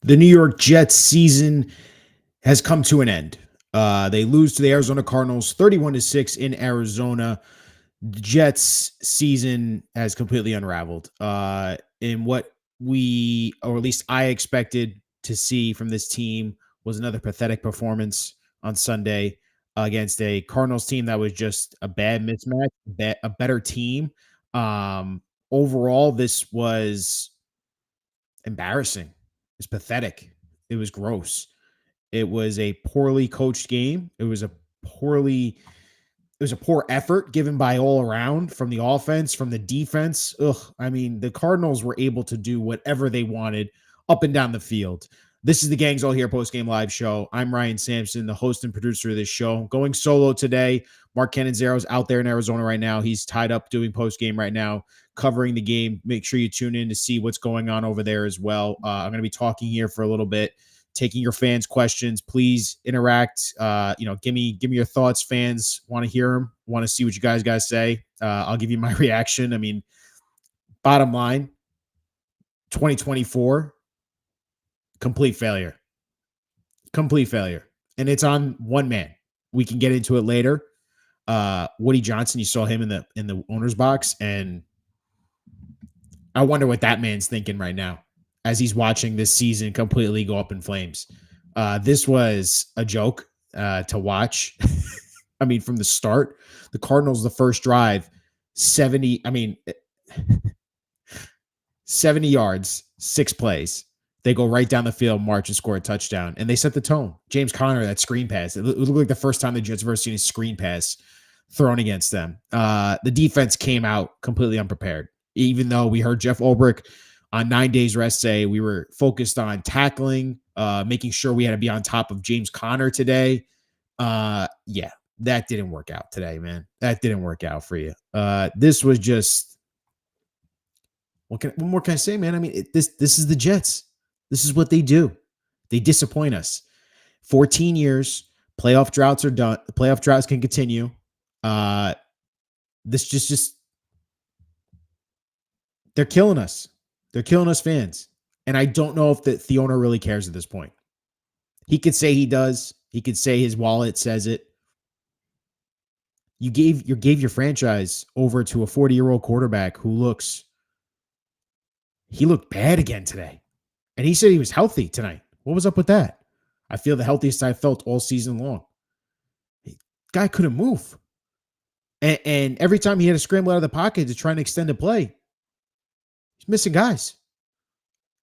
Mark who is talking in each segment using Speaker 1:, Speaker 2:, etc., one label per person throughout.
Speaker 1: The New York Jets season has come to an end. They lose to the Arizona Cardinals 31-6 in Arizona. The Jets season has completely unraveled. In what we, or at least I expected to see from this team was another pathetic performance on Sunday against a Cardinals team that was just a bad mismatch, a better team. Overall, this was embarrassing. It's pathetic. It was gross. It was a poorly coached game. It was a poor effort given by all around, from the offense, from the defense. I mean, the Cardinals were able to do whatever they wanted up and down the field. This is the Gangs All Here Postgame Live show. I'm Ryan Sampson, the host and producer of this show. Going solo today. Mark Cannizaro's out there in Arizona right now. He's tied up doing postgame right now, covering the game. Make sure you tune in to see what's going on over there as well. I'm going to be talking here for a little bit, taking your fans' questions. Please interact. Give me your thoughts. Fans want to hear them. Want to see what you guys say. I'll give you my reaction. I mean, bottom line, 2024, complete failure. Complete failure. And it's on one man. We can get into it later. Woody Johnson, you saw him in the owner's box, and I wonder what that man's thinking right now as he's watching this season completely go up in flames. This was a joke to watch. I mean, from the start, the Cardinals, the first drive, 70 yards, 6 plays. They go right down the field, march, and score a touchdown. And they set the tone. James Conner, that screen pass. It looked like the first time the Jets have ever seen a screen pass thrown against them. The defense came out completely unprepared. Even though we heard Jeff Ulbrich on 9 days rest say we were focused on tackling, making sure we had to be on top of James Conner today. That didn't work out today, man. That didn't work out for you. This was just, what more can I say, man? I mean, this is the Jets. This is what they do. They disappoint us. 14 years, playoff droughts are done. The playoff droughts can continue. This just they're killing us. They're killing us fans. And I don't know if the owner really cares at this point. He could say he does. He could say his wallet says it. You gave your franchise over to a 40-year-old quarterback who looked bad again today. And he said he was healthy tonight. What was up with that? I feel the healthiest I felt all season long. Guy couldn't move. And every time he had to scramble out of the pocket to try and extend a play, he's missing guys.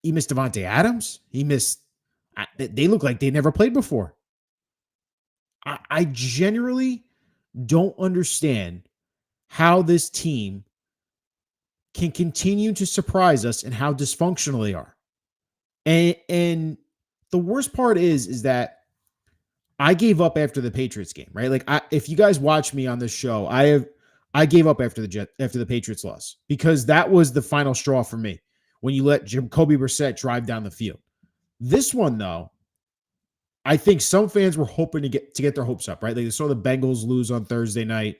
Speaker 1: He missed Devontae Adams. They look like they never played before. I genuinely don't understand how this team can continue to surprise us and how dysfunctional they are. And the worst part is that I gave up after the Patriots game, right? Like, if you guys watch me on this show, I gave up after the Patriots loss, because that was the final straw for me when you let Jacoby Brissett drive down the field. This one, though, I think some fans were hoping to get their hopes up, right? Like, they saw the Bengals lose on Thursday night.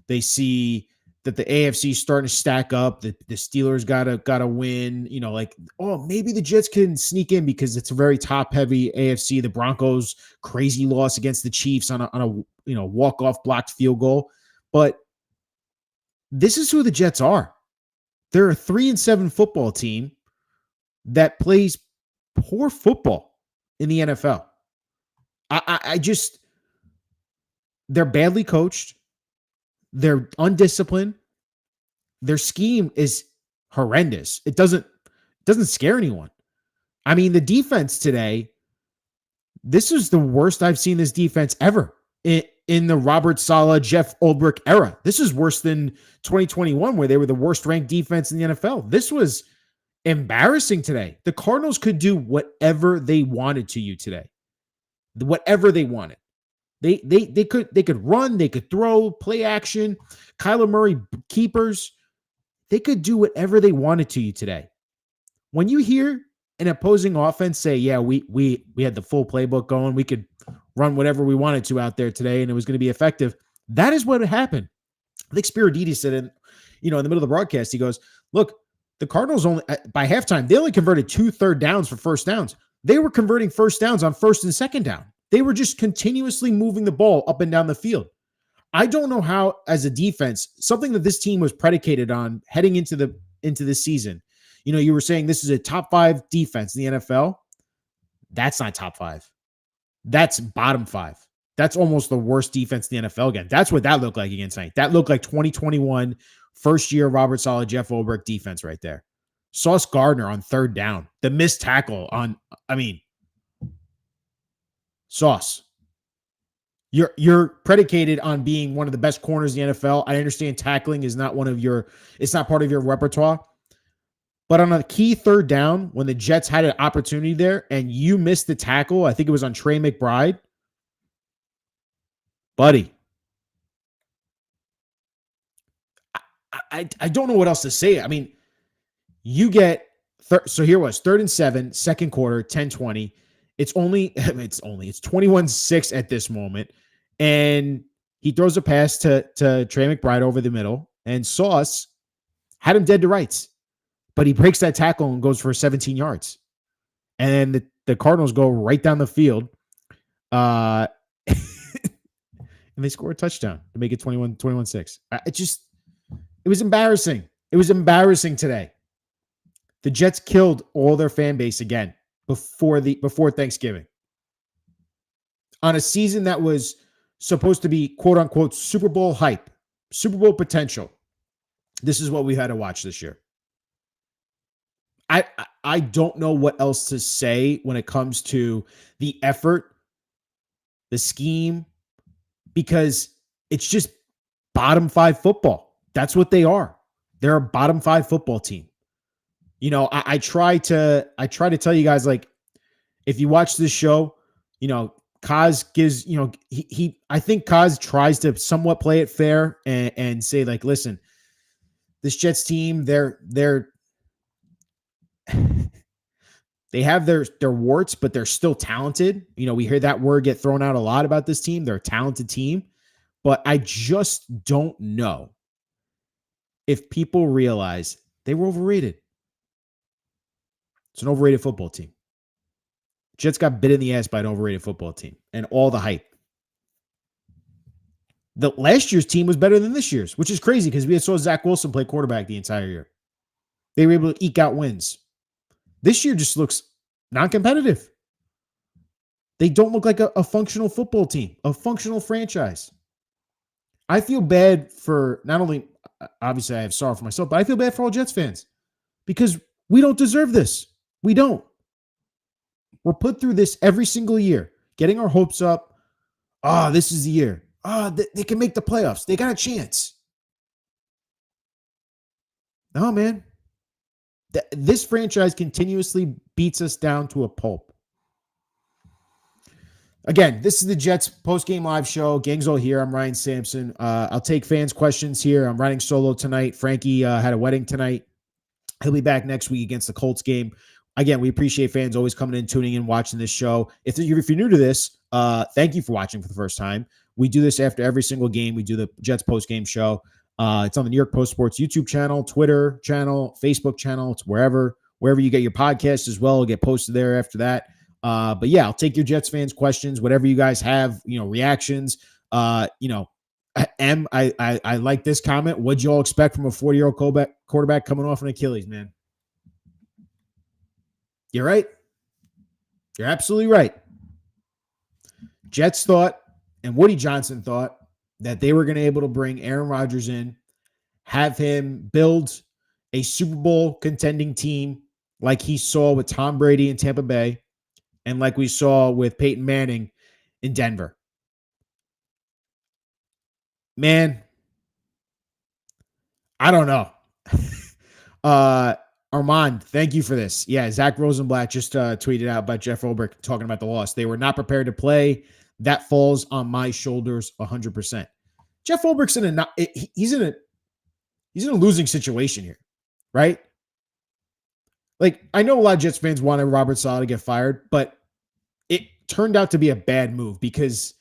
Speaker 1: They see that the AFC is starting to stack up. The Steelers gotta win. Maybe the Jets can sneak in because it's a very top-heavy AFC. The Broncos crazy loss against the Chiefs on a walk-off blocked field goal. But this is who the Jets are. They're a 3-7 football team that plays poor football in the NFL. They're badly coached. They're undisciplined. Their scheme is horrendous. It doesn't scare anyone. I mean, the defense today, this is the worst I've seen this defense ever in the Robert Saleh, Jeff Ulbrich era. This is worse than 2021, where they were the worst ranked defense in the NFL. This was embarrassing today. The Cardinals could do whatever they wanted to you today. Whatever they wanted. They could run, they could throw, play action, Kyler Murray keepers. They could do whatever they wanted to you today. When you hear an opposing offense say, "Yeah, we had the full playbook going, we could run whatever we wanted to out there today, and it was going to be effective," that is what happened. I think Spirididis said in the middle of the broadcast, he goes, "Look, the Cardinals only by halftime they only converted 2 third downs for first downs. They were converting first downs on first and second down. They were just continuously moving the ball up and down the field. I don't know how, as a defense, something that this team was predicated on heading into this season. You were saying this is a top 5 defense in the NFL. That's not top 5. That's bottom 5. That's almost the worst defense in the NFL again. That's what that looked like against Saints. That looked like 2021 first year Robert Saleh, Jeff Ulbrich defense right there. Sauce Gardner on third down. The missed tackle on, Sauce. You're predicated on being one of the best corners in the NFL. I understand tackling is not it's not part of your repertoire. But on a key third down, when the Jets had an opportunity there and you missed the tackle, I think it was on Trey McBride. Buddy, I don't know what else to say. You get, so here was 3rd and 7, second quarter, 10-20. It's 21-6 at this moment. And he throws a pass to Trey McBride over the middle, and Sauce had him dead to rights. But he breaks that tackle and goes for 17 yards. And the Cardinals go right down the field. And they score a touchdown to make it 21-6. It was embarrassing. It was embarrassing today. The Jets killed all their fan base again before Thanksgiving. On a season that was supposed to be, quote unquote, Super Bowl hype, Super Bowl potential. This is what we had to watch this year. I don't know what else to say when it comes to the effort, the scheme, because it's just bottom 5 football. That's what they are. They're a bottom 5 football team. I try to tell you guys, like, if you watch this show, Kaz gives, I think Kaz tries to somewhat play it fair and say, like, listen, this Jets team, they have their warts, but they're still talented. We hear that word get thrown out a lot about this team. They're a talented team, but I just don't know if people realize they were overrated. It's an overrated football team. Jets got bit in the ass by an overrated football team and all the hype. The last year's team was better than this year's, which is crazy because we saw Zach Wilson play quarterback the entire year. They were able to eke out wins. This year just looks non-competitive. They don't look like a functional football team, a functional franchise. I feel bad for not only, obviously I have sorrow for myself, but I feel bad for all Jets fans because we don't deserve this. We don't. We're put through this every single year, getting our hopes up. This is the year. They can make the playoffs. They got a chance. No, man. This franchise continuously beats us down to a pulp. Again, this is the Jets post-game live show. Gang's all here. I'm Ryan Sampson. I'll take fans' questions here. I'm riding solo tonight. Frankie had a wedding tonight. He'll be back next week against the Colts game. Again, we appreciate fans always coming in, tuning in, watching this show. If you're new to this, thank you for watching for the first time. We do this after every single game. We do the Jets post-game show. It's on the New York Post Sports YouTube channel, Twitter channel, Facebook channel. It's wherever you get your podcast as well. It'll get posted there after that. But yeah, I'll take your Jets fans' questions, whatever you guys have, reactions. I like this comment. What'd you all expect from a 40-year-old quarterback coming off an Achilles, man? You're right. You're absolutely right. Jets thought, and Woody Johnson thought, that they were going to be able to bring Aaron Rodgers in, have him build a Super Bowl contending team like he saw with Tom Brady in Tampa Bay and like we saw with Peyton Manning in Denver. Man, I don't know. Armand, thank you for this. Yeah, Zach Rosenblatt just tweeted out about Jeff Ulbrich talking about the loss. They were not prepared to play. That falls on my shoulders 100%. Jeff Ulbrich's he's in a losing situation here, right? Like, I know a lot of Jets fans wanted Robert Saleh to get fired, but it turned out to be a bad move because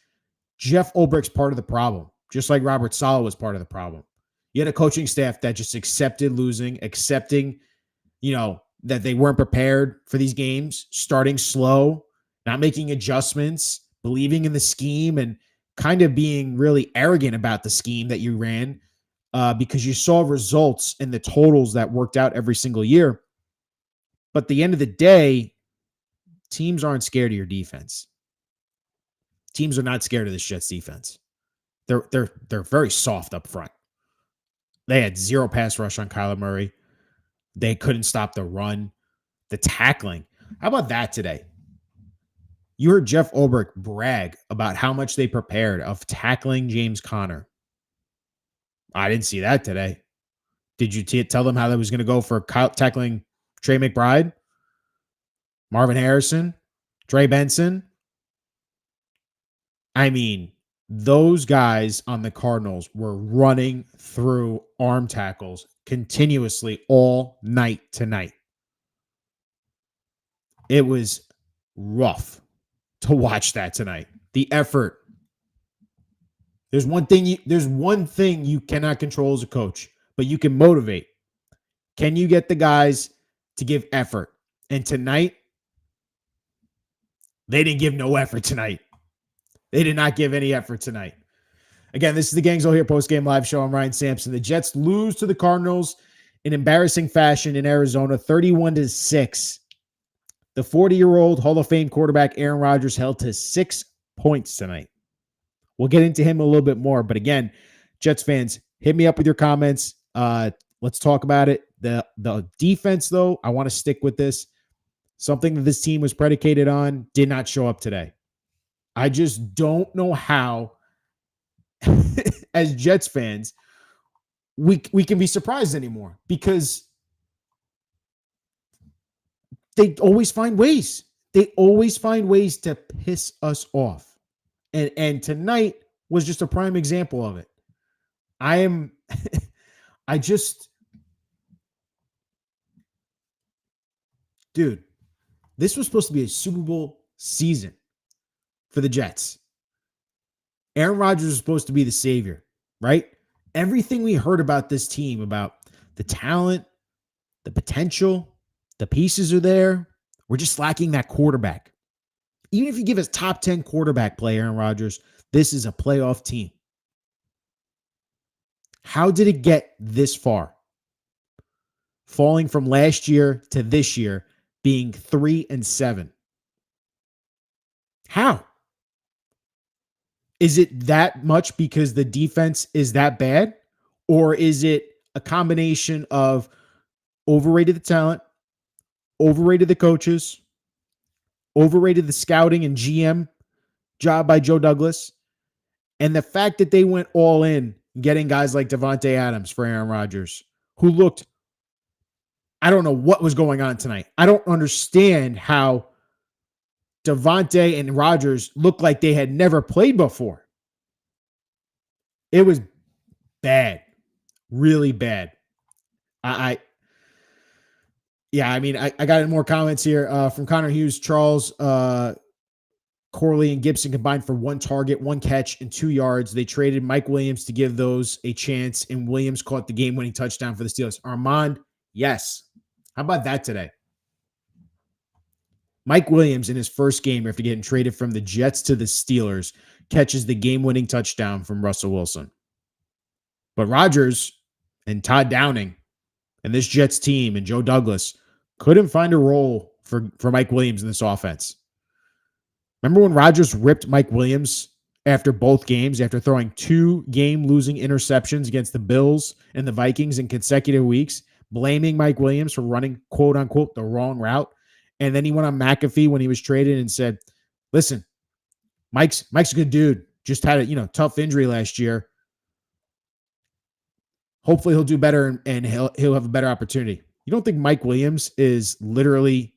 Speaker 1: Jeff Ulbrich's part of the problem, just like Robert Saleh was part of the problem. You had a coaching staff that just accepted losing, accepting, that they weren't prepared for these games, starting slow, not making adjustments, believing in the scheme, and kind of being really arrogant about the scheme that you ran because you saw results in the totals that worked out every single year. But at the end of the day, teams aren't scared of your defense. Teams are not scared of this Jets defense. They're very soft up front. They had 0 pass rush on Kyler Murray. They couldn't stop the run, the tackling. How about that today? You heard Jeff Ulbrich brag about how much they prepared of tackling James Conner. I didn't see that today. Did you tell them how that was going to go for tackling Trey McBride, Marvin Harrison, Trey Benson? I mean, those guys on the Cardinals were running through arm tackles continuously all night tonight. It was rough to watch that tonight. The effort. There's one thing you cannot control as a coach, but you can motivate. Can you get the guys to give effort? And tonight, they didn't give no effort tonight. They did not give any effort tonight. Again, this is the Gang's All Here Postgame Live Show. I'm Ryan Sampson. The Jets lose to the Cardinals in embarrassing fashion in Arizona, 31-6. The 40-year-old Hall of Fame quarterback Aaron Rodgers held to 6 points tonight. We'll get into him a little bit more. But again, Jets fans, hit me up with your comments. Let's talk about it. The defense, though, I want to stick with this. Something that this team was predicated on did not show up today. I just don't know how, as Jets fans, we can be surprised anymore because they always find ways. They always find ways to piss us off. And tonight was just a prime example of it. Dude, this was supposed to be a Super Bowl season for the Jets. Aaron Rodgers was supposed to be the savior, right? Everything we heard about this team, about the talent, the potential, the pieces are there. We're just lacking that quarterback. Even if you give us top 10 quarterback play, Aaron Rodgers, this is a playoff team. How did it get this far? Falling from last year to this year, being 3-7. How? Is it that much because the defense is that bad? Or is it a combination of overrated the talent, overrated the coaches, overrated the scouting and GM job by Joe Douglas, and the fact that they went all in getting guys like Davante Adams for Aaron Rodgers, who looked, I don't know what was going on tonight. I don't understand how Davante and Rodgers looked like they had never played before. It was bad, really bad. I got more comments here from Connor Hughes. Charles Corley and Gibson combined for 1 target, 1 catch, and 2 yards. They traded Mike Williams to give those a chance, and Williams caught the game-winning touchdown for the Steelers. Armand, yes. How about that today? Mike Williams, in his first game after getting traded from the Jets to the Steelers, catches the game-winning touchdown from Russell Wilson. But Rodgers and Todd Downing and this Jets team and Joe Douglas couldn't find a role for Mike Williams in this offense. Remember when Rodgers ripped Mike Williams after both games, after throwing 2 game-losing interceptions against the Bills and the Vikings in consecutive weeks, blaming Mike Williams for running, quote-unquote, the wrong route? And then he went on McAfee when he was traded and said, listen, Mike's a good dude. Just had a tough injury last year. Hopefully he'll do better and he'll have a better opportunity. You don't think Mike Williams is literally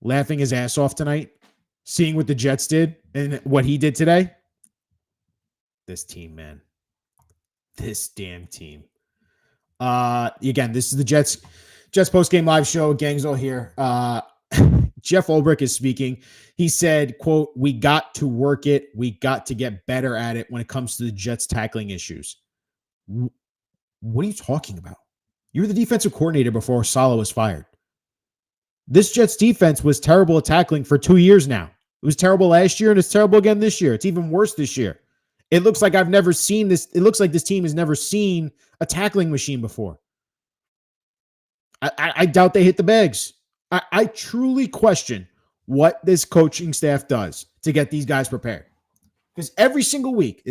Speaker 1: laughing his ass off tonight, seeing what the Jets did and what he did today? This team, man. This damn team. Again, this is the Jets post-game live show. Gang's all here. Jeff Ulbrich is speaking. He said, quote, "We got to work it. We got to get better at it when it comes to the Jets tackling issues." What are you talking about? You were the defensive coordinator before Saleh was fired. This Jets defense was terrible at tackling for 2 years now. It was terrible last year, and it's terrible again this year. It's even worse this year. It looks like I've never seen this. It looks like this team has never seen a tackling machine before. I doubt they hit the bags. I truly question what this coaching staff does to get these guys prepared. Because every single week,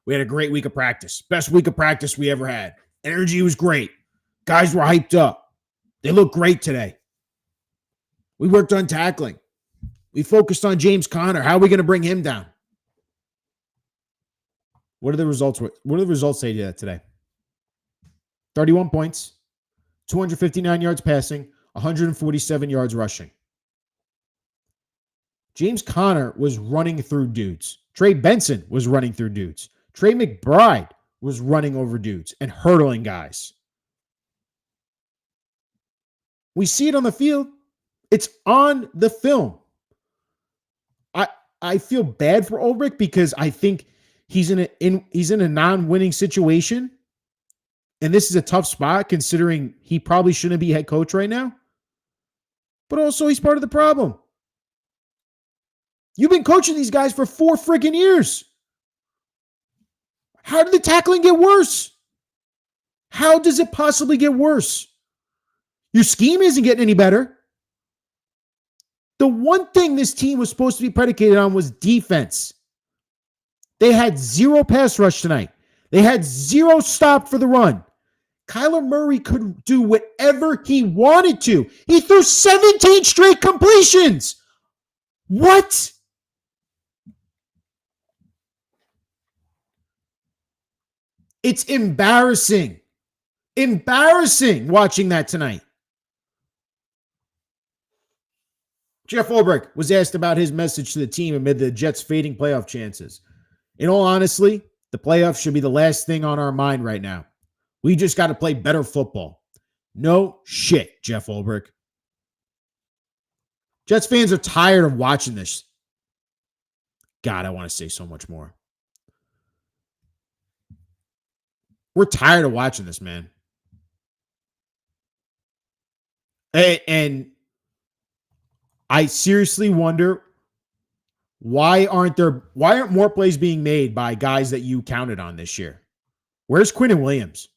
Speaker 1: we had a great week of practice. Best week of practice we ever had. Energy was great. Guys were hyped up. They look great today. We worked on tackling. We focused on James Conner. How are we going to bring him down? What are the results? What do the results say to that today? 31 points, 259 yards passing, 147 yards rushing. James Conner was running through dudes. Trey Benson was running through dudes. Trey McBride was running over dudes and hurdling guys. We see it on the field. It's on the film. I feel bad for Ulbrich because I think he's in a non-winning situation. And this is a tough spot considering he probably shouldn't be head coach right now. But also he's part of the problem. You've been coaching these guys for 4 freaking years. How did the tackling get worse? How does it possibly get worse? Your scheme isn't getting any better. The one thing this team was supposed to be predicated on was defense. They had 0 pass rush tonight. They had 0 stop for the run. Kyler Murray could do whatever he wanted to. He threw 17 straight completions. What? It's embarrassing. Embarrassing watching that tonight. Jeff Ulbrich was asked about his message to the team amid the Jets' fading playoff chances. In all honesty, the playoffs should be the last thing on our mind right now. We just got to play better football. No shit, Jeff Ulbrich. Jets fans are tired of watching this. God, I want to say so much more. We're tired of watching this, man. And I seriously wonder why aren't more plays being made by guys that you counted on this year? Where's Quinnen Williams?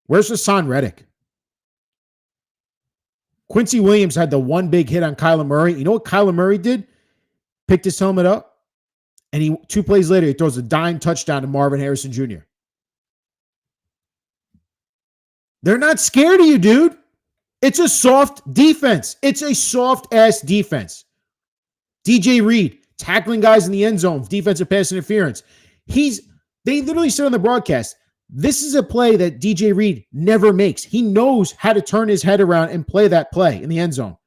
Speaker 1: Where's Hassan Reddick? Quincy Williams had the one big hit on Kyler Murray. You know what Kyler Murray did? Picked his helmet up, and 2 plays later, he throws a dime touchdown to Marvin Harrison Jr. They're not scared of you, dude. It's a soft defense. It's a soft-ass defense. DJ Reed, tackling guys in the end zone, defensive pass interference. They literally said on the broadcast, this is a play that DJ Reed never makes. He knows how to turn his head around and play that play in the end zone.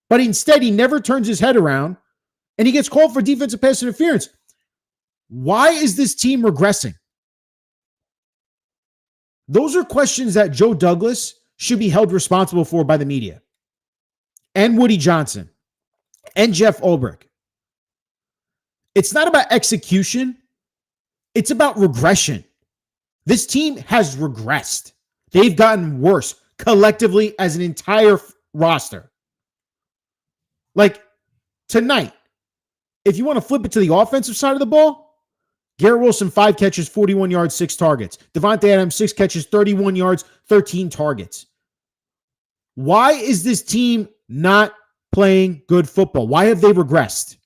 Speaker 1: But instead, he never turns his head around, and he gets called for defensive pass interference. Why is this team regressing? Those are questions that Joe Douglas should be held responsible for by the media and Woody Johnson and Jeff Ulbrich. It's not about execution. It's about regression. This team has regressed. They've gotten worse collectively as an entire roster. Like tonight, if you want to flip it to the offensive side of the ball, Garrett Wilson, 5 catches, 41 yards, 6 targets. Devontae Adams, 6 catches, 31 yards, 13 targets. Why is this team not playing good football? Why have they regressed?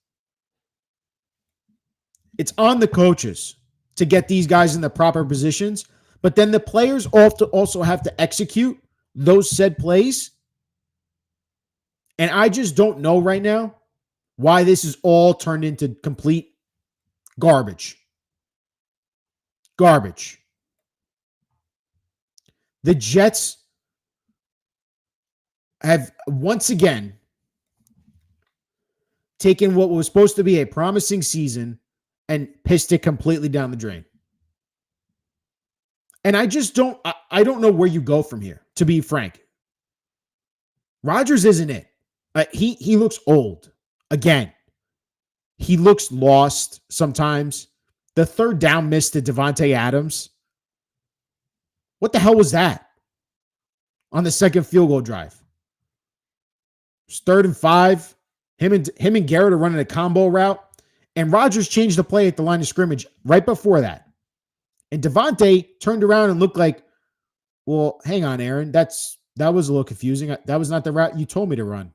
Speaker 1: It's on the coaches to get these guys in the proper positions, but then the players also have to execute those said plays. And I just don't know right now why this is all turned into complete garbage. Garbage. The Jets have once again taken what was supposed to be a promising season and pissed it completely down the drain. And I don't know where you go from here, to be frank. Rodgers isn't it. He looks old. Again, he looks lost sometimes. The 3rd down miss to Devontae Adams. What the hell was that? On the 2nd field goal drive. It's 3rd and 5. Him and Garrett are running a combo route. And Rodgers changed the play at the line of scrimmage right before that. And Devontae turned around and looked like, well, hang on, Aaron. That was a little confusing. That was not the route you told me to run.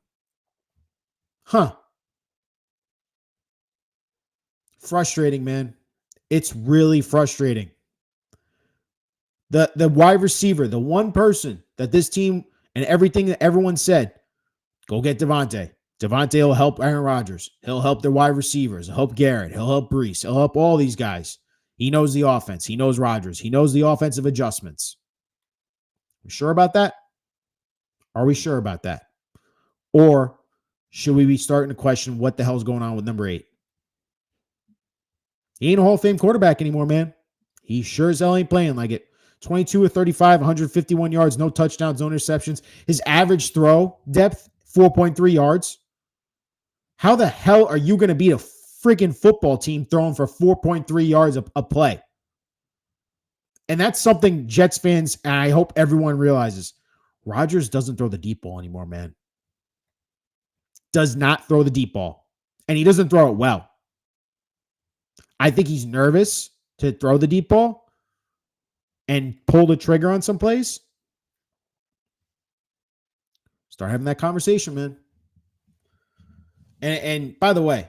Speaker 1: Huh. Frustrating, man. It's really frustrating. The wide receiver, the one person that this team and everything that everyone said, go get Devontae. Devontae will help Aaron Rodgers. He'll help their wide receivers. He'll help Garrett. He'll help Brees. He'll help all these guys. He knows the offense. He knows Rodgers. He knows the offensive adjustments. You sure about that? Are we sure about that? Or should we be starting to question what the hell's going on with number 8? He ain't a Hall of Fame quarterback anymore, man. He sure as hell ain't playing like it. 22 of 35, 151 yards, no touchdowns, no interceptions. His average throw depth, 4.3 yards. How the hell are you going to beat a freaking football team throwing for 4.3 yards a play? And that's something Jets fans, and I hope everyone realizes, Rodgers doesn't throw the deep ball anymore, man. Does not throw the deep ball. And he doesn't throw it well. I think he's nervous to throw the deep ball and pull the trigger on some plays. Start having that conversation, man. And by the way,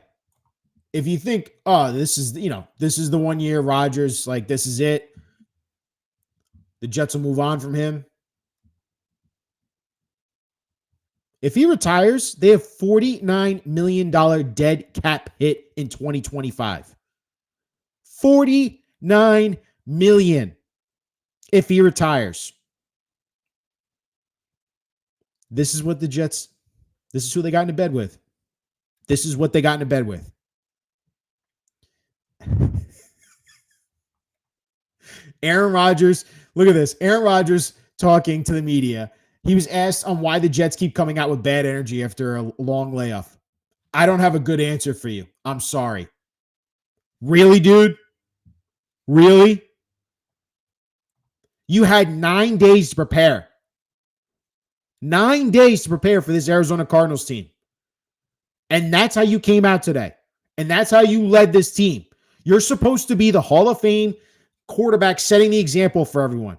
Speaker 1: if you think, oh, this is the 1 year Rodgers, like this is it, the Jets will move on from him. If he retires, they have $49 million dead cap hit in 2025. $49 million if he retires. This is what the Jets, this is who they got into bed with. This is what they got into bed with. Aaron Rodgers, look at this. Aaron Rodgers talking to the media. He was asked on why the Jets keep coming out with bad energy after a long layoff. I don't have a good answer for you. I'm sorry. Really, dude? Really? You had 9 days to prepare. 9 days to prepare for this Arizona Cardinals team. And that's how you came out today. And that's how you led this team. You're supposed to be the Hall of Fame quarterback setting the example for everyone.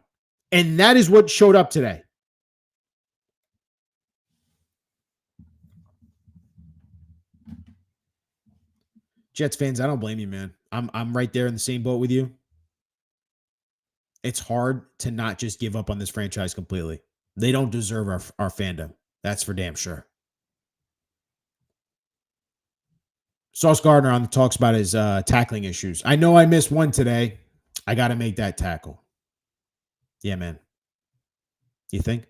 Speaker 1: And that is what showed up today. Jets fans, I don't blame you, man. I'm right there in the same boat with you. It's hard to not just give up on this franchise completely. They don't deserve our fandom. That's for damn sure. Sauce Gardner on the talks about his tackling issues. I know I missed one today. I got to make that tackle. Yeah, man. You think?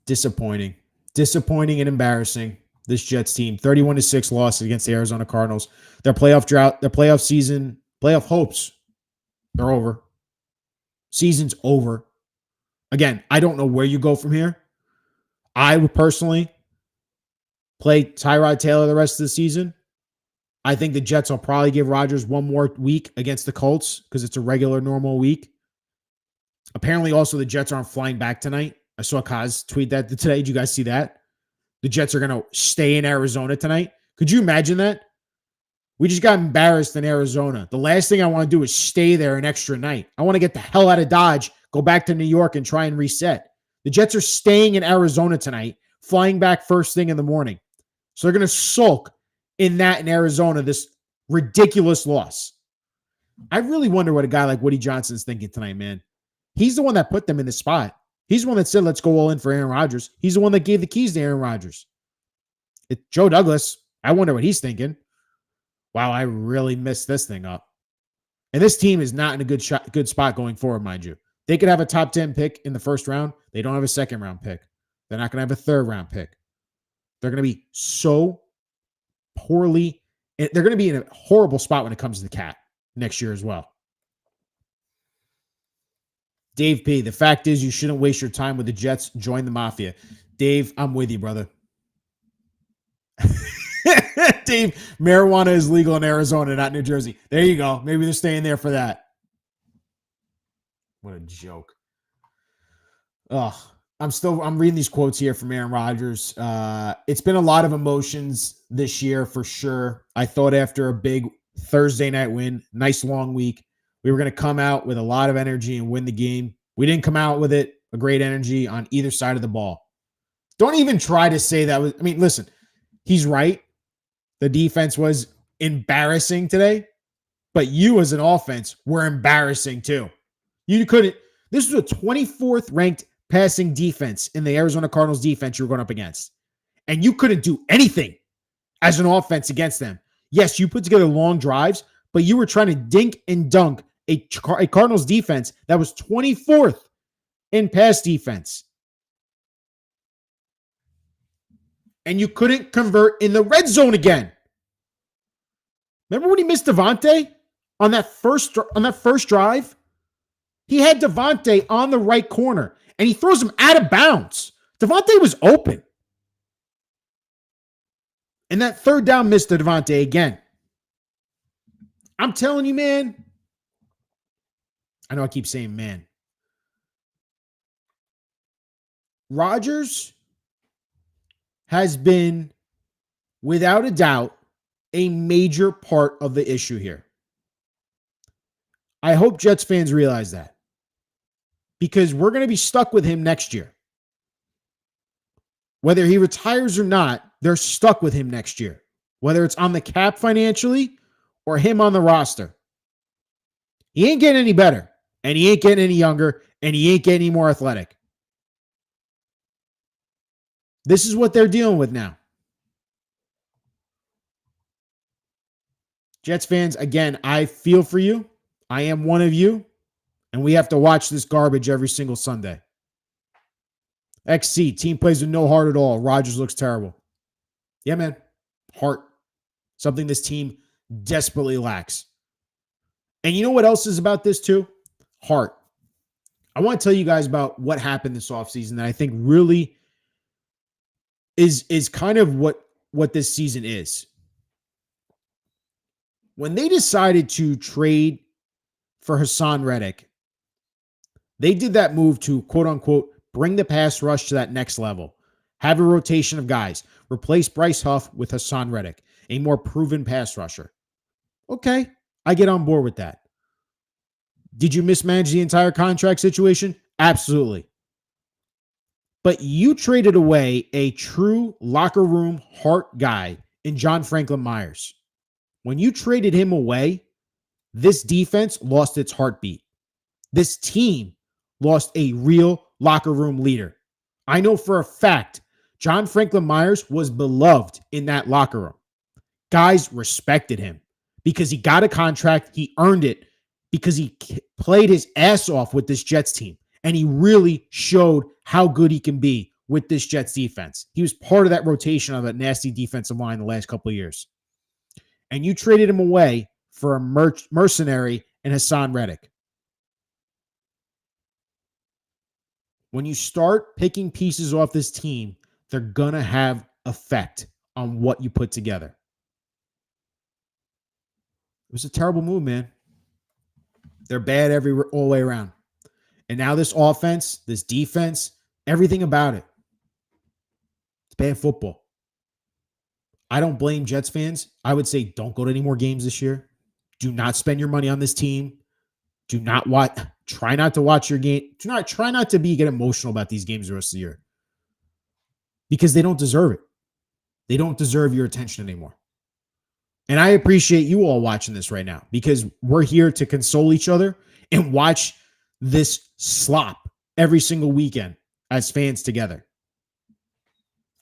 Speaker 1: Disappointing. Disappointing and embarrassing. This Jets team, 31-6 loss against the Arizona Cardinals. Their playoff drought, their playoff season, playoff hopes, they're over. Season's over. Again, I don't know where you go from here. I would personally play Tyrod Taylor the rest of the season. I think the Jets will probably give Rodgers one more week against the Colts because it's a regular, normal week. Apparently, also, the Jets aren't flying back tonight. I saw Kaz tweet that today. Did you guys see that? The Jets are going to stay in Arizona tonight. Could you imagine that? We just got embarrassed in Arizona. The last thing I want to do is stay there an extra night. I want to get the hell out of Dodge, go back to New York, and try and reset. The Jets are staying in Arizona tonight, flying back first thing in the morning. So they're going to sulk in Arizona, this ridiculous loss. I really wonder what a guy like Woody Johnson's thinking tonight, man. He's the one that put them in the spot. He's the one that said, let's go all in for Aaron Rodgers. He's the one that gave the keys to Aaron Rodgers. Joe Douglas, I wonder what he's thinking. Wow, I really messed this thing up. And this team is not in a good spot going forward, mind you. They could have a top 10 pick in the first round. They don't have a second round pick. They're not going to have a third round pick. They're going to be so poorly. They're going to be in a horrible spot when it comes to the cap next year as well. Dave P., the fact is you shouldn't waste your time with the Jets. Join the Mafia. Dave, I'm with you, brother. Dave, marijuana is legal in Arizona, not New Jersey. There you go. Maybe they're staying there for that. What a joke. Oh, I'm reading these quotes here from Aaron Rodgers. It's been a lot of emotions this year for sure. I thought after a big Thursday night win, nice long week, we were going to come out with a lot of energy and win the game. We didn't come out with it, a great energy on either side of the ball. Don't even try to say that was, I mean, listen, he's right. The defense was embarrassing today, but you as an offense were embarrassing too. You couldn't, this was a 24th ranked passing defense in the Arizona Cardinals defense you were going up against. And you couldn't do anything as an offense against them. Yes, you put together long drives, but you were trying to dink and dunk a Cardinals defense that was 24th in pass defense. And you couldn't convert in the red zone again. Remember when he missed Devontae on that first drive? He had Devontae on the right corner, and he throws him out of bounds. Devontae was open. And that third down missed to Devontae again. I'm telling you, man. I know I keep saying man. Rodgers has been, without a doubt, a major part of the issue here. I hope Jets fans realize that. Because we're going to be stuck with him next year. Whether he retires or not, they're stuck with him next year. Whether it's on the cap financially or him on the roster. He ain't getting any better. And he ain't getting any younger. And he ain't getting any more athletic. This is what they're dealing with now. Jets fans, again, I feel for you. I am one of you. And we have to watch this garbage every single Sunday. XC, team plays with no heart at all. Rodgers looks terrible. Yeah, man. Heart. Something this team desperately lacks. And you know what else is about this too? Heart. I want to tell you guys about what happened this offseason that I think really is kind of what this season is. When they decided to trade for Hassan Reddick, they did that move to, quote unquote, bring the pass rush to that next level. Have a rotation of guys. Replace Bryce Huff with Hassan Reddick, a more proven pass rusher. Okay, I get on board with that. Did you mismanage the entire contract situation? Absolutely. But you traded away a true locker room heart guy in John Franklin Myers. When you traded him away, this defense lost its heartbeat. This team lost a real locker room leader. I know for a fact John Franklin Myers was beloved in that locker room. Guys respected him because he got a contract. He earned it because he played his ass off with this Jets team. And he really showed how good he can be with this Jets defense. He was part of that rotation of a nasty defensive line the last couple of years. And you traded him away for a mercenary in Hassan Reddick. When you start picking pieces off this team, they're going to have effect on what you put together. It was a terrible move, man. They're bad all the way around. And now this offense, this defense, everything about it. It's bad football. I don't blame Jets fans. I would say don't go to any more games this year. Do not spend your money on this team. Do not watch. Try not to watch your game. Try not to get emotional about these games the rest of the year. Because they don't deserve it. They don't deserve your attention anymore. And I appreciate you all watching this right now because we're here to console each other and watch this slop every single weekend as fans together.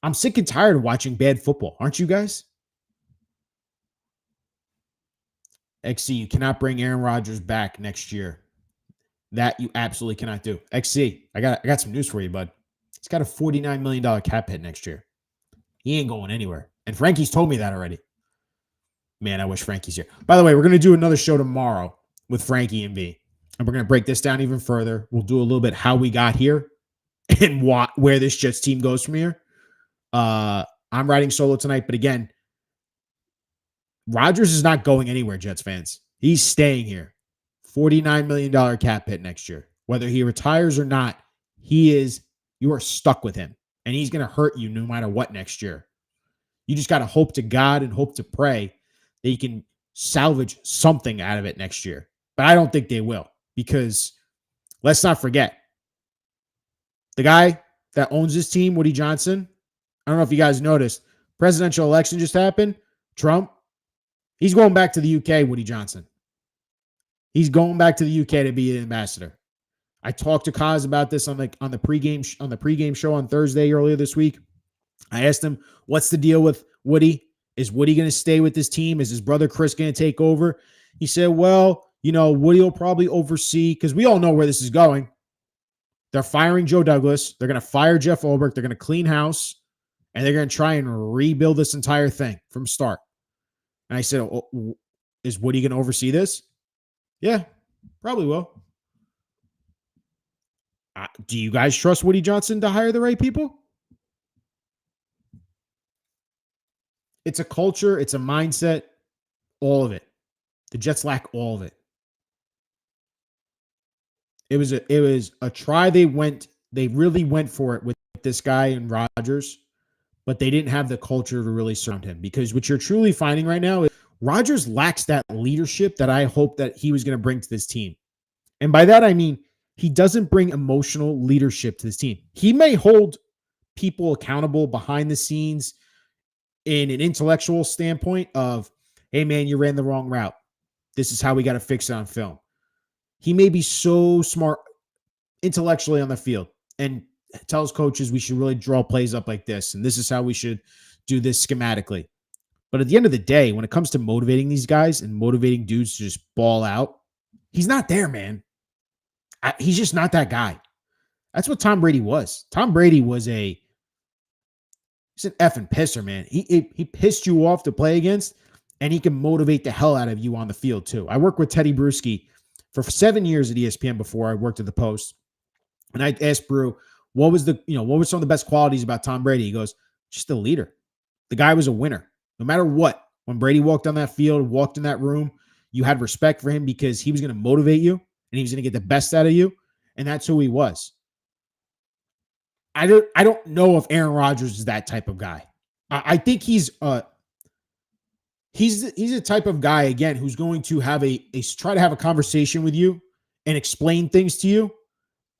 Speaker 1: I'm sick and tired of watching bad football. Aren't you guys? XC, you cannot bring Aaron Rodgers back next year. That you absolutely cannot do. XC, I got some news for you, bud. He's got a $49 million cap hit next year. He ain't going anywhere. And Frankie's told me that already. Man, I wish Frankie's here. By the way, we're going to do another show tomorrow with Frankie and V. And we're going to break this down even further. We'll do a little bit how we got here and where this Jets team goes from here. I'm riding solo tonight. But again, Rodgers is not going anywhere, Jets fans. He's staying here. $49 million cap hit next year. Whether he retires or not, he is You are stuck with him, and he's going to hurt you no matter what next year. You just got to hope to God and hope to pray that you can salvage something out of it next year. But I don't think they will, because let's not forget, the guy that owns this team, Woody Johnson, I don't know if you guys noticed, presidential election just happened. Trump, he's going back to the UK, Woody Johnson. He's going back to the UK to be an ambassador. I talked to Kaz about this on the pregame show on Thursday earlier this week. I asked him, what's the deal with Woody? Is Woody going to stay with this team? Is his brother Chris going to take over? He said, well, Woody will probably oversee, because we all know where this is going. They're firing Joe Douglas. They're going to fire Jeff Ulbrich. They're going to clean house, and they're going to try and rebuild this entire thing from start. And I said, is Woody going to oversee this? Yeah, probably will. Do you guys trust Woody Johnson to hire the right people? It's a culture. It's a mindset. All of it. The Jets lack all of it. It was a try. They really went for it with this guy and Rodgers, but they didn't have the culture to really surround him, because what you're truly finding right now is Rodgers lacks that leadership that I hope that he was going to bring to this team. And by that, I mean, he doesn't bring emotional leadership to this team. He may hold people accountable behind the scenes in an intellectual standpoint of, hey man, you ran the wrong route. This is how we got to fix it on film. He may be so smart intellectually on the field and tells coaches we should really draw plays up like this, and this is how we should do this schematically. But at the end of the day, when it comes to motivating these guys and motivating dudes to just ball out, he's not there, man. He's just not that guy. That's what Tom Brady was. Tom Brady was he's an effing pisser, man. He pissed you off to play against, and he can motivate the hell out of you on the field too. I worked with Teddy Bruschi for 7 years at ESPN before I worked at the Post. And I asked Brew, what were some of the best qualities about Tom Brady? He goes, just a leader. The guy was a winner. No matter what, when Brady walked on that field, walked in that room, you had respect for him because he was going to motivate you and he was going to get the best out of you. And that's who he was. I don't know if Aaron Rodgers is that type of guy. I think he's a type of guy, again, who's going to have try to have a conversation with you and explain things to you,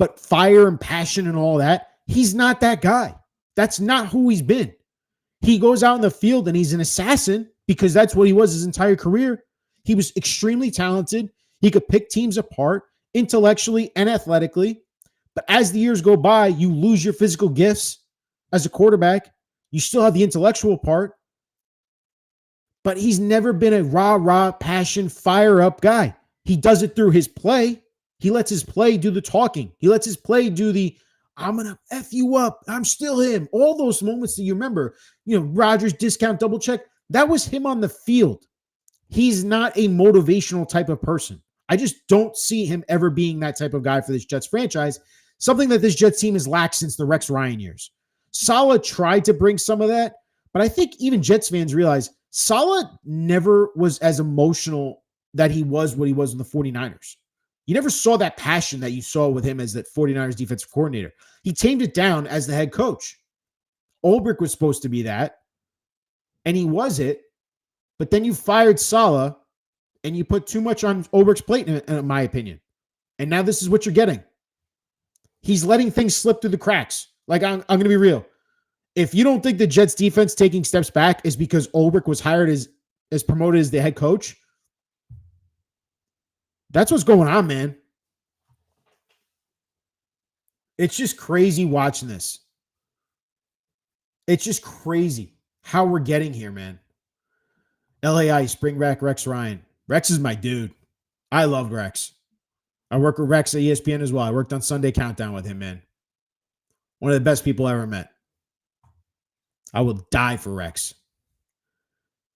Speaker 1: but fire and passion and all that, he's not that guy. That's not who he's been. He goes out in the field and he's an assassin because that's what he was his entire career. He was extremely talented. He could pick teams apart intellectually and athletically. But as the years go by, you lose your physical gifts as a quarterback. You still have the intellectual part. But he's never been a rah, passion, fire up guy. He does it through his play. He lets his play do the talking. He lets his play do the, I'm going to F you up. I'm still him. All those moments that you remember, Rodgers discount, double check. That was him on the field. He's not a motivational type of person. I just don't see him ever being that type of guy for this Jets franchise, something that this Jets team has lacked since the Rex Ryan years. Saleh tried to bring some of that, but I think even Jets fans realize Saleh never was as emotional that he was what he was in the 49ers. You never saw that passion that you saw with him as that 49ers defensive coordinator. He tamed it down as the head coach. Ulbrich was supposed to be that, and he was it, but then you fired Saleh, and you put too much on Ulbrich's plate, in my opinion. And now this is what you're getting. He's letting things slip through the cracks. Like, I'm going to be real. If you don't think the Jets defense taking steps back is because Ulbrich was hired as promoted as the head coach, that's what's going on, man. It's just crazy watching this. It's just crazy how we're getting here, man. LAI, bring back Rex Ryan. Rex is my dude. I love Rex. I work with Rex at ESPN as well. I worked on Sunday Countdown with him, man. One of the best people I ever met. I will die for Rex.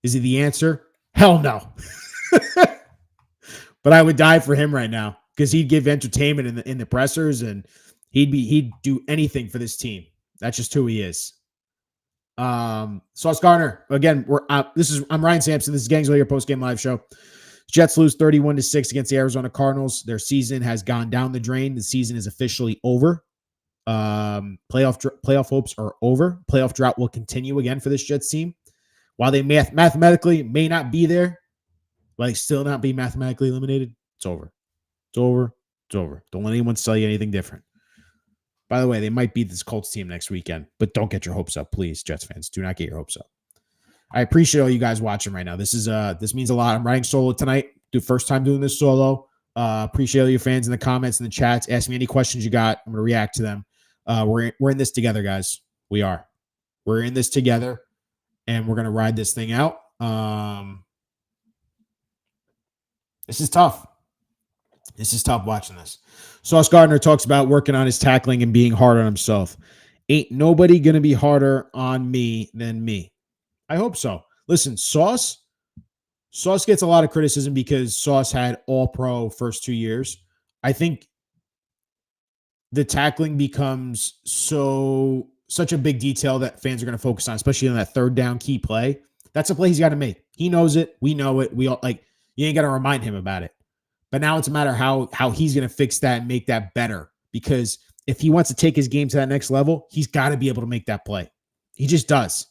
Speaker 1: Is he the answer? Hell no. But I would die for him right now because he'd give entertainment in the pressers and he'd do anything for this team. That's just who he is. Sauce Gardner. Again, I'm Ryan Sampson. This is Gangsley, your post-game live show. Jets lose 31-6 against the Arizona Cardinals. Their season has gone down the drain. The season is officially over. Playoff hopes are over. Playoff drought will continue again for this Jets team. While they mathematically may not be there, like still not be mathematically eliminated, it's over. It's over. It's over. Don't let anyone tell you anything different. By the way, they might beat this Colts team next weekend, but don't get your hopes up, please, Jets fans. Do not get your hopes up. I appreciate all you guys watching right now. This means a lot. I'm riding solo tonight. First time doing this solo. Appreciate all your fans in the comments and the chats. Ask me any questions you got. I'm gonna react to them. We're in this together, guys. We are. We're in this together, and we're gonna ride this thing out. This is tough. This is tough watching this. Sauce Gardner talks about working on his tackling and being hard on himself. Ain't nobody gonna be harder on me than me. I hope so. Listen, Sauce gets a lot of criticism because Sauce had all-pro first 2 years. I think the tackling becomes such a big detail that fans are going to focus on, especially on that third down key play. That's a play he's got to make. He knows it. We know it. We all you ain't got to remind him about it. But now it's a matter of how he's going to fix that and make that better. Because if he wants to take his game to that next level, he's got to be able to make that play. He just does.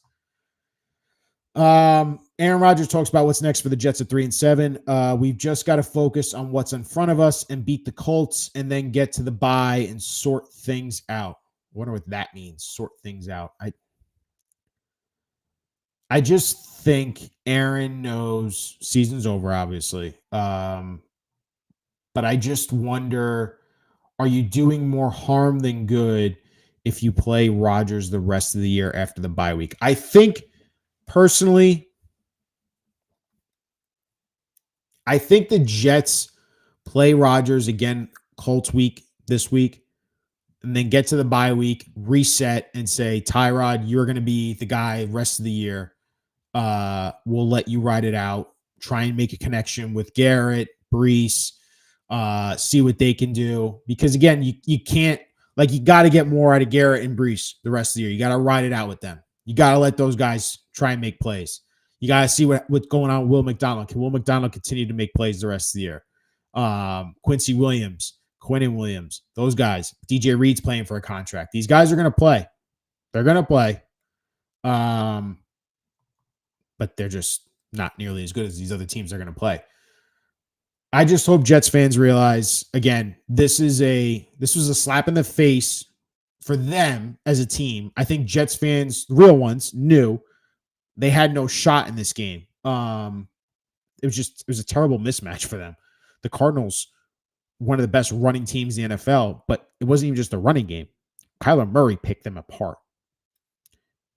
Speaker 1: Aaron Rodgers talks about what's next for the Jets at 3-7. We've just got to focus on what's in front of us and beat the Colts and then get to the bye and sort things out. I wonder what that means, sort things out. I just think Aaron knows season's over, obviously. But I just wonder, are you doing more harm than good if you play Rodgers the rest of the year after the bye week? I think personally, I think the Jets play Rodgers again, Colts week this week, and then get to the bye week, reset, and say, Tyrod, you're going to be the guy the rest of the year. We'll let you ride it out. Try and make a connection with Garrett, Breece, see what they can do. Because, again, you can't, you got to get more out of Garrett and Breece the rest of the year. You got to ride it out with them. You got to let those guys try and make plays. You got to see what's going on with Will McDonald. Can Will McDonald continue to make plays the rest of the year? Quincy Williams, Quinnen Williams, those guys. DJ Reed's playing for a contract. These guys are going to play. They're going to play. But they're just not nearly as good as these other teams are going to play. I just hope Jets fans realize, again, this was a slap in the face for them as a team. I think Jets fans, the real ones, knew they had no shot in this game. It was a terrible mismatch for them. The Cardinals, one of the best running teams in the NFL, but it wasn't even just a running game. Kyler Murray picked them apart.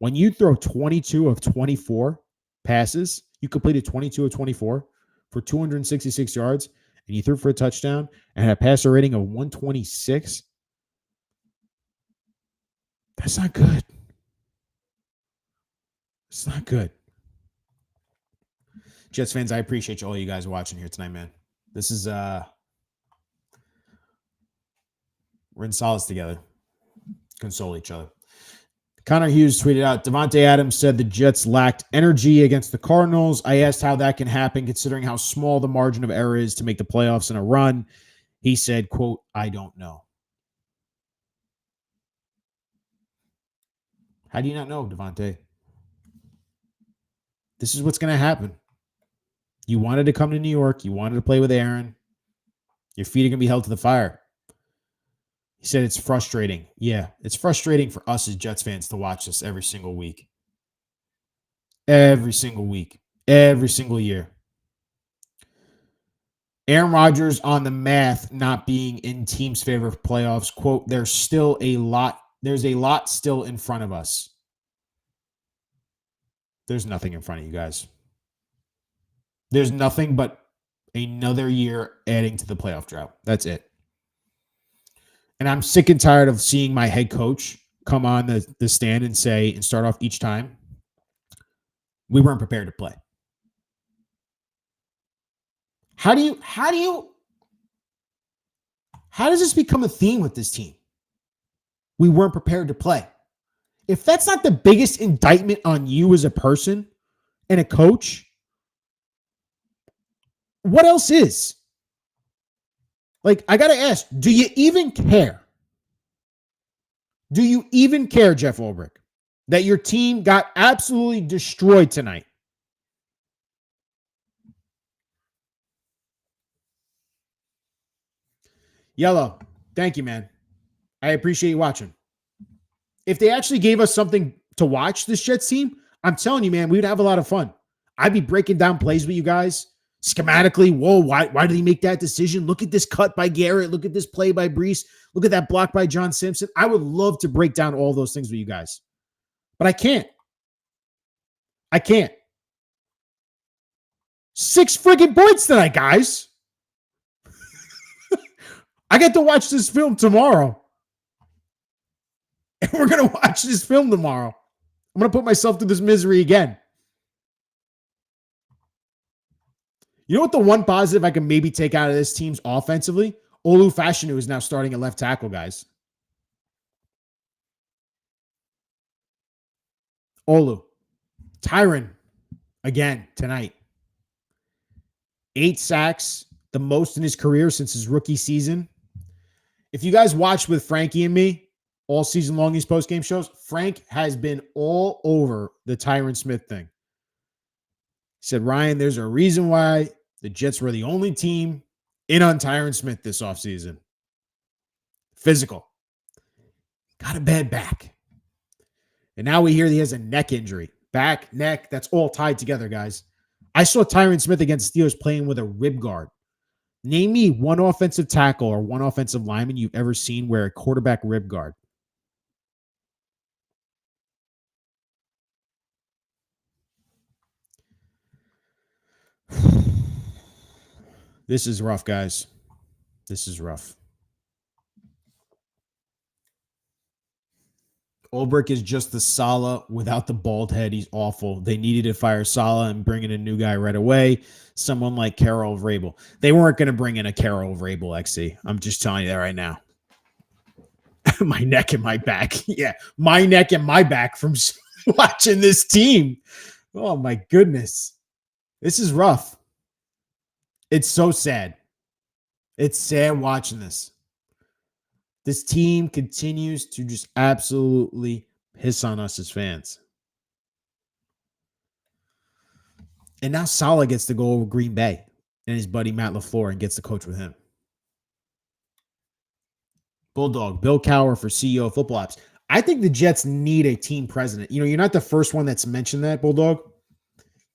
Speaker 1: When you throw 22 of 24 passes, you completed 22 of 24 for 266 yards, and you threw for a touchdown and had a passer rating of 126. That's not good. It's not good. Jets fans, I appreciate all you guys watching here tonight, man. This is we're in solace together. Console each other. Connor Hughes tweeted out, Devontae Adams said the Jets lacked energy against the Cardinals. I asked how that can happen considering how small the margin of error is to make the playoffs in a run. He said, quote, I don't know. How do you not know, Devontae? This is what's going to happen. You wanted to come to New York. You wanted to play with Aaron. Your feet are going to be held to the fire. He said it's frustrating. Yeah, it's frustrating for us as Jets fans to watch this every single week. Every single week. Every single year. Aaron Rodgers on the math not being in team's favor of playoffs. Quote, there's a lot still in front of us. There's nothing in front of you guys. There's nothing but another year adding to the playoff drought. That's it. And I'm sick and tired of seeing my head coach come on the stand and say, and start off each time, we weren't prepared to play. How does this become a theme with this team? We weren't prepared to play. If that's not the biggest indictment on you as a person and a coach, what else is? I got to ask, do you even care? Do you even care, Jeff Ulbrich, that your team got absolutely destroyed tonight? Yellow, thank you, man. I appreciate you watching. If they actually gave us something to watch, this Jets team, I'm telling you, man, we would have a lot of fun. I'd be breaking down plays with you guys schematically. Whoa, why did he make that decision? Look at this cut by Garrett. Look at this play by Brees. Look at that block by John Sampson. I would love to break down all those things with you guys, but I can't. 6 freaking points tonight, guys. I get to watch this film tomorrow. And we're going to watch this film tomorrow. I'm going to put myself through this misery again. You know what the one positive I can maybe take out of this team's offensively? Olu Fashanu is now starting at left tackle, guys. Olu. Tyron, again, tonight. 8 sacks, the most in his career since his rookie season. If you guys watched with Frankie and me all season long, these post-game shows, Frank has been all over the Tyron Smith thing. He said, Ryan, there's a reason why the Jets were the only team in on Tyron Smith this offseason. Physical. Got a bad back. And now we hear he has a neck injury. Back, neck, that's all tied together, guys. I saw Tyron Smith against Steelers playing with a rib guard. Name me one offensive tackle or one offensive lineman you've ever seen wear a quarterback rib guard. This is rough, guys. This is rough. Ulbrich is just the Saleh without the bald head. He's awful. They needed to fire Saleh and bring in a new guy right away. Someone like Carol Vrabel. They weren't going to bring in a Carol Vrabel, XC. I'm just telling you that right now. My neck and my back. Yeah, my neck and my back from watching this team. Oh, my goodness. This is rough. It's so sad. It's sad watching this. This team continues to just absolutely piss on us as fans. And now Saleh gets to go over Green Bay and his buddy Matt LaFleur and gets to coach with him. Bulldog, Bill Cowher for CEO of Football Apps. I think the Jets need a team president. You know, you're not the first one that's mentioned that, Bulldog.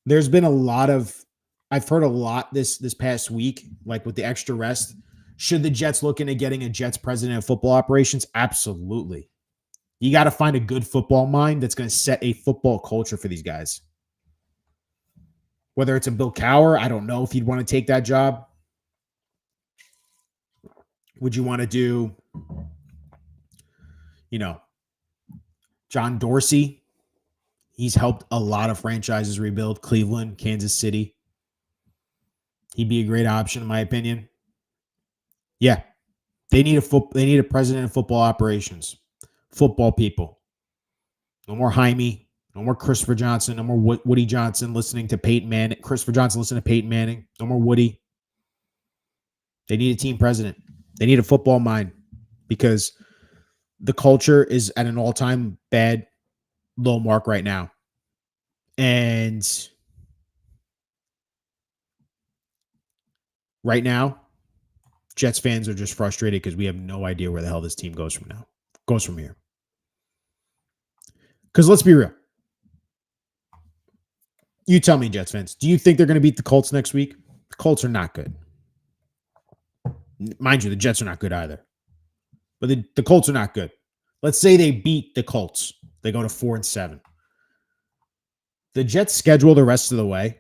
Speaker 1: There's been a lot of, I've heard a lot this past week, like with the extra rest. Should the Jets look into getting a Jets president of football operations? Absolutely. You got to find a good football mind that's going to set a football culture for these guys. Whether it's a Bill Cowher, I don't know if you'd want to take that job. Would you want to do, John Dorsey? He's helped a lot of franchises rebuild. Cleveland, Kansas City. He'd be a great option, in my opinion. Yeah, they need a president of football operations, football people. No more Jaime, no more Christopher Johnson, no more Woody Johnson listening to Peyton Manning. Christopher Johnson listening to Peyton Manning. No more Woody. They need a team president. They need a football mind because the culture is at an all-time bad low mark right now, and right now, Jets fans are just frustrated because we have no idea where the hell this team goes from here. Because let's be real. You tell me, Jets fans, do you think they're going to beat the Colts next week? The Colts are not good. Mind you, the Jets are not good either. But the Colts are not good. Let's say they beat the Colts. They go to 4-7. The Jets schedule the rest of the way.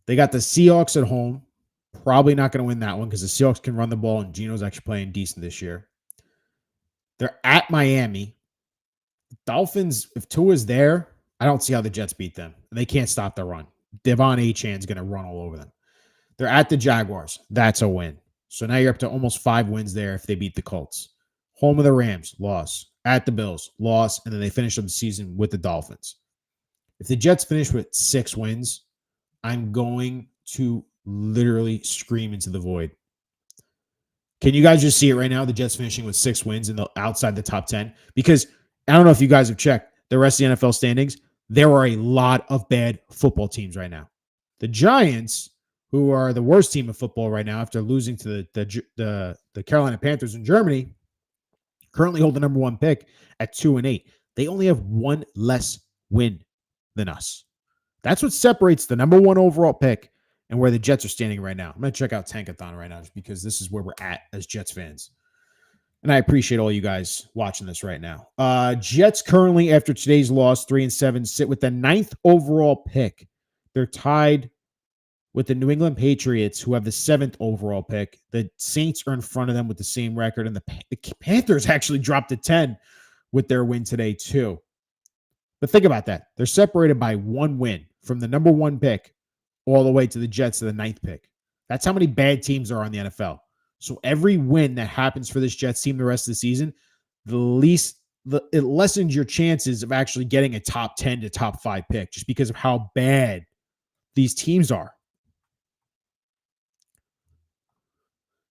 Speaker 1: They got the Seahawks at home. Probably not going to win that one because the Seahawks can run the ball and Geno's actually playing decent this year. They're at Miami. Dolphins, if Tua's there, I don't see how the Jets beat them. They can't stop the run. Devon Achan's going to run all over them. They're at the Jaguars. That's a win. So now you're up to almost 5 wins there if they beat the Colts. Home of the Rams, loss. At the Bills, loss. And then they finish up the season with the Dolphins. If the Jets finish with 6 wins, I'm going to literally scream into the void. Can you guys just see it right now? The Jets finishing with 6 wins and outside the top 10. Because I don't know if you guys have checked the rest of the NFL standings. There are a lot of bad football teams right now. The Giants, who are the worst team of football right now after losing to the Carolina Panthers in Germany, currently hold the number 1 pick at 2-8. They only have one less win than us. That's what separates the number 1 overall pick and where the Jets are standing right now. I'm going to check out Tankathon right now just because this is where we're at as Jets fans. And I appreciate all you guys watching this right now. Jets currently, after today's loss, 3-7, sit with the 9th overall pick. They're tied with the New England Patriots, who have the 7th overall pick. The Saints are in front of them with the same record, and the Panthers actually dropped to 10 with their win today, too. But think about that. They're separated by 1 win from the number 1 pick all the way to the Jets to the 9th pick. That's how many bad teams are on the NFL. So every win that happens for this Jets team the rest of the season, it lessens your chances of actually getting a top 10 to top 5 pick just because of how bad these teams are.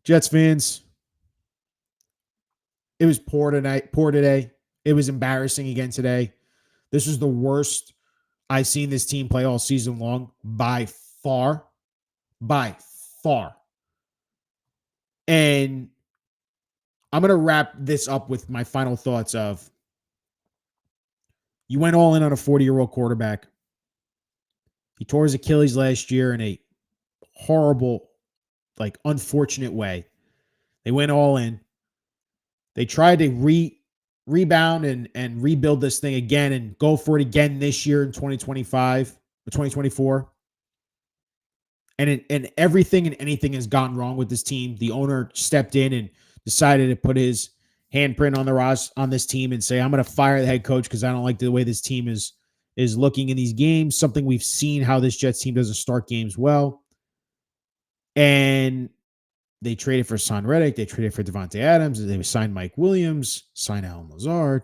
Speaker 1: Jets fans, it was poor today. It was embarrassing again today. This was the worst I've seen this team play all season long by far. By far. And I'm going to wrap this up with my final thoughts of you went all in on a 40-year-old quarterback. He tore his Achilles last year in a horrible, unfortunate way. They went all in. They tried to rebound and rebuild this thing again and go for it again this year in 2025 or 2024. And everything and anything has gone wrong with this team. The owner stepped in and decided to put his handprint on this team and say, I'm going to fire the head coach because I don't like the way this team is looking in these games. Something we've seen how this Jets team doesn't start games well. And they traded for Son Reddick. They traded for Devontae Adams. They signed Mike Williams, signed Alan Lazard.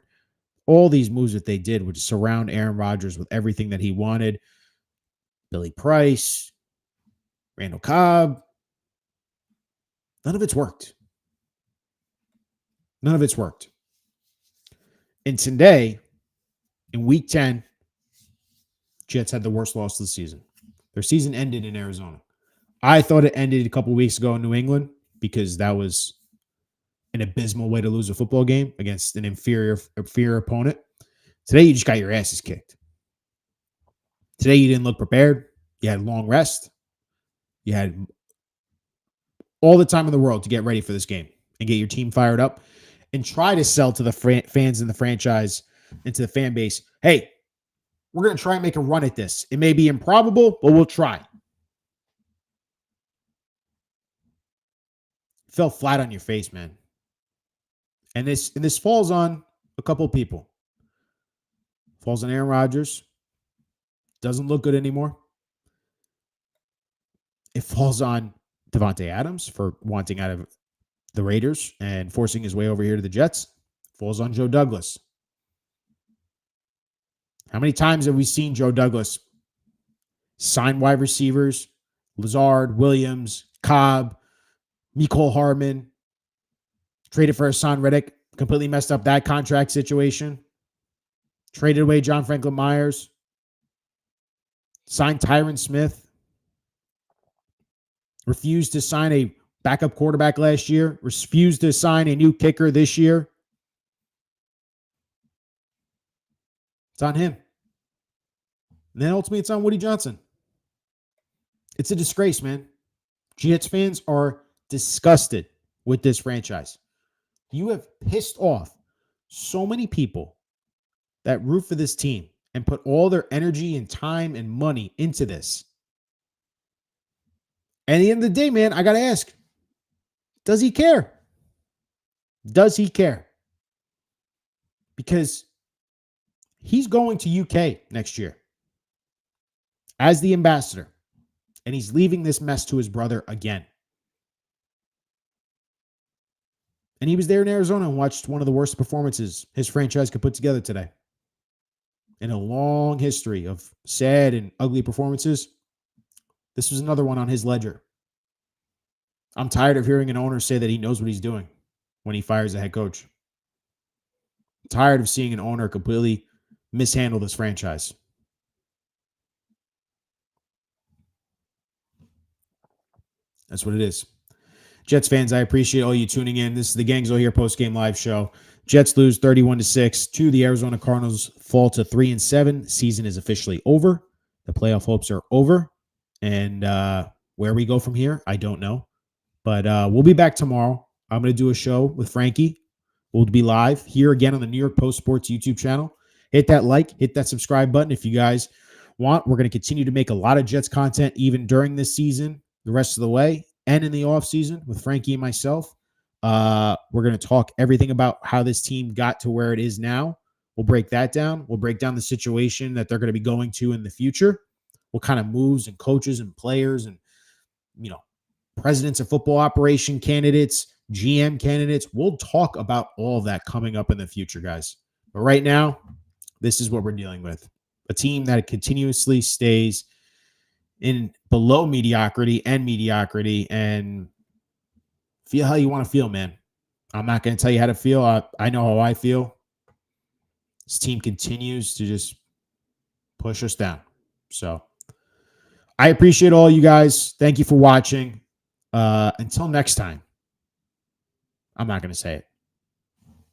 Speaker 1: All these moves that they did would surround Aaron Rodgers with everything that he wanted. Billy Price, Randall Cobb. None of it's worked. None of it's worked. And today, in week 10, Jets had the worst loss of the season. Their season ended in Arizona. I thought it ended a couple weeks ago in New England because that was an abysmal way to lose a football game against an inferior opponent. Today, you just got your asses kicked. Today, you didn't look prepared. You had long rest. You had all the time in the world to get ready for this game and get your team fired up and try to sell to the fans in the franchise and to the fan base, hey, we're going to try and make a run at this. It may be improbable, but we'll try. Fell flat on your face, man. And this falls on a couple of people. Falls on Aaron Rodgers. Doesn't look good anymore. It falls on Devontae Adams for wanting out of the Raiders and forcing his way over here to the Jets. Falls on Joe Douglas. How many times have we seen Joe Douglas sign wide receivers? Lazard, Williams, Cobb, Mecole Hardman, traded for Hassan Reddick, completely messed up that contract situation. Traded away John Franklin Myers. Signed Tyron Smith. Refused to sign a backup quarterback last year. Refused to sign a new kicker this year. It's on him. And then ultimately it's on Woody Johnson. It's a disgrace, man. Jets fans are disgusted with this franchise. You have pissed off so many people that root for this team and put all their energy and time and money into this. And at the end of the day, man, I got to ask, does he care? Does he care? Because he's going to UK next year as the ambassador, and he's leaving this mess to his brother again. And he was there in Arizona and watched one of the worst performances his franchise could put together today. In a long history of sad and ugly performances, this was another one on his ledger. I'm tired of hearing an owner say that he knows what he's doing when he fires a head coach. I'm tired of seeing an owner completely mishandle this franchise. That's what it is. Jets fans, I appreciate all you tuning in. This is the Gangzo here post-game live show. Jets lose 31-6 to the Arizona Cardinals, fall to 3-7. Season is officially over. The playoff hopes are over. And where we go from here, I don't know. But we'll be back tomorrow. I'm going to do a show with Frankie. We'll be live here again on the New York Post Sports YouTube channel. Hit that like, hit that subscribe button if you guys want. We're going to continue to make a lot of Jets content even during this season, the rest of the way, and in the offseason with Frankie and myself. We're going to talk everything about how this team got to where it is now. We'll break that down. We'll break down the situation that they're going to be going to in the future. What kind of moves and coaches and players and, presidents of football operation candidates, GM candidates. We'll talk about all of that coming up in the future, guys. But right now, this is what we're dealing with. A team that continuously stays in below mediocrity and feel how you want to feel, man. I'm not going to tell you how to feel. I know how I feel. This team continues to just push us down. So I appreciate all you guys. Thank you for watching. Until next time, I'm not going to say it.